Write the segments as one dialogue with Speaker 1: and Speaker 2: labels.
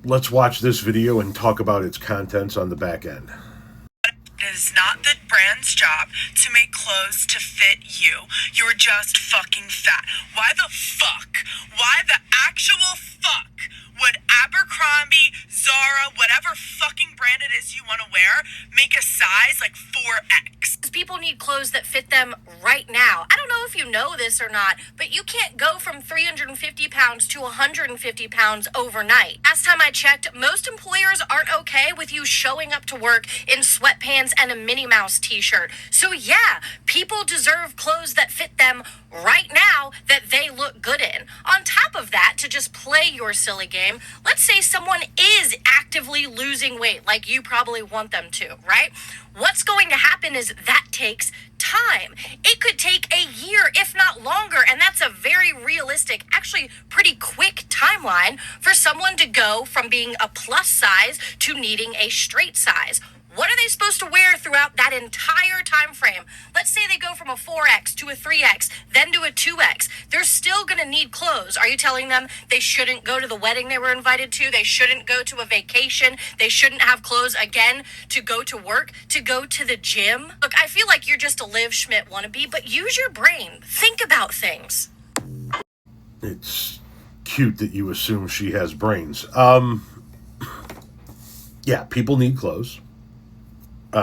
Speaker 1: Let's watch this video and talk about its contents on the back end.
Speaker 2: It is not the brand's job to make clothes to fit you. You're just fucking fat. Why the fuck? Why the actual fuck would Abercrombie, Zara, whatever fucking brand it is you want to wear, make a size like 4X?
Speaker 3: People need clothes that fit them right now. I don't know if you know this or not, but you can't go from 350 pounds to 150 pounds overnight. Last time I checked, most employers aren't okay with you showing up to work in sweatpants and a Minnie Mouse t-shirt. So yeah, people deserve clothes that fit them right now that they look good in. On top of that, to just play your silly game, let's say someone is actively losing weight like you probably want them to, right? What's going to happen is that takes time. It could take a year, if not longer, and that's a very realistic, actually pretty quick timeline for someone to go from being a plus size to needing a straight size. What are they supposed to wear throughout that entire time frame? Let's say they go from a 4X to a 3X, then to a 2X. They're still going to need clothes. Are you telling them they shouldn't go to the wedding they were invited to? They shouldn't go to a vacation? They shouldn't have clothes again to go to work, to go to the gym? Look, I feel like you're just a Liv Schmidt wannabe, but use your brain. Think about things.
Speaker 1: It's cute that you assume she has brains. Yeah, people need clothes.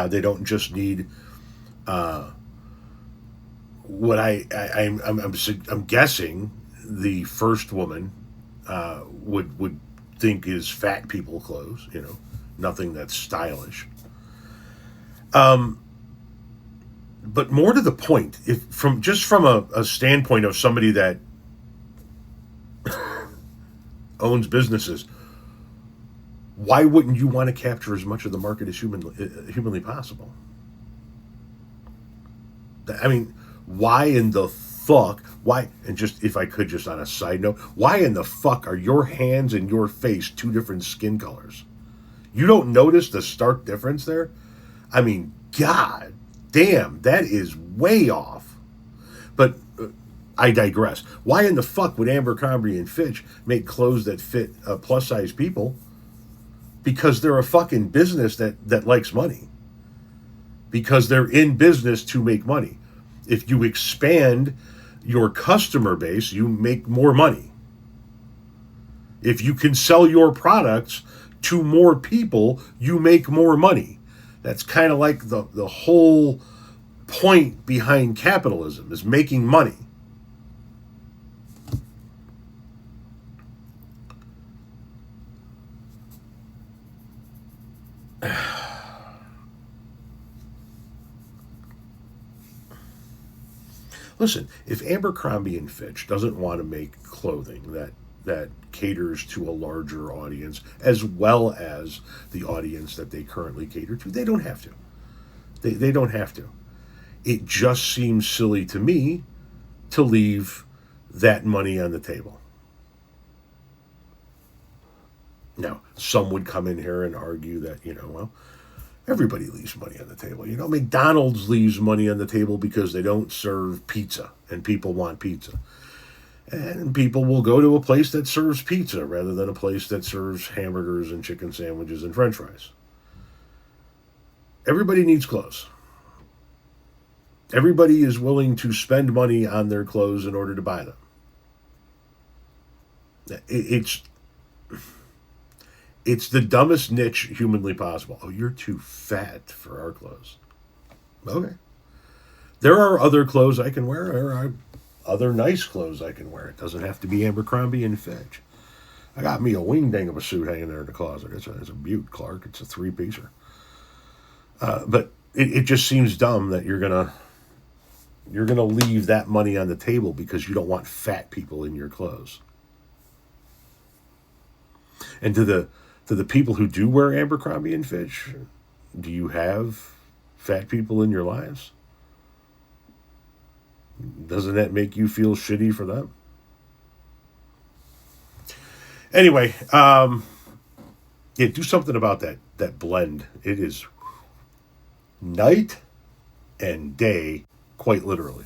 Speaker 1: They don't just need what I'm guessing the first woman would think is fat people clothes, nothing that's stylish. But more to the point, from a standpoint of somebody that owns businesses, why wouldn't you want to capture as much of the market as humanly possible? I mean, why in the fuck? Why? And just, if I could, just on a side note, why in the fuck are your hands and your face two different skin colors? You don't notice the stark difference there? I mean, god damn, that is way off. But I digress. Why in the fuck would Abercrombie and Fitch make clothes that fit plus size people? Because they're a fucking business that likes money. Because they're in business to make money. If you expand your customer base, you make more money. If you can sell your products to more people, you make more money. That's kind of like the whole point behind capitalism, is making money. Listen, if Abercrombie and Fitch doesn't want to make clothing that caters to a larger audience, as well as the audience that they currently cater to, they don't have to. They don't have to. It just seems silly to me to leave that money on the table. Now, some would come in here and argue that, well, everybody leaves money on the table. McDonald's leaves money on the table because they don't serve pizza, and people want pizza. And people will go to a place that serves pizza rather than a place that serves hamburgers and chicken sandwiches and french fries. Everybody needs clothes. Everybody is willing to spend money on their clothes in order to buy them. It's the dumbest niche humanly possible. Oh, you're too fat for our clothes. Okay. There are other clothes I can wear. There are other nice clothes I can wear. It doesn't have to be Abercrombie and Fitch. I got me a wing-dang of a suit hanging there in the closet. It's a beaut, Clark. It's a three-piecer. But it just seems dumb that you're gonna leave that money on the table because you don't want fat people in your clothes. And to the people who do wear Abercrombie and Fitch, do you have fat people in your lives? Doesn't that make you feel shitty for them? Anyway, yeah, do something about that blend. It is night and day, quite literally.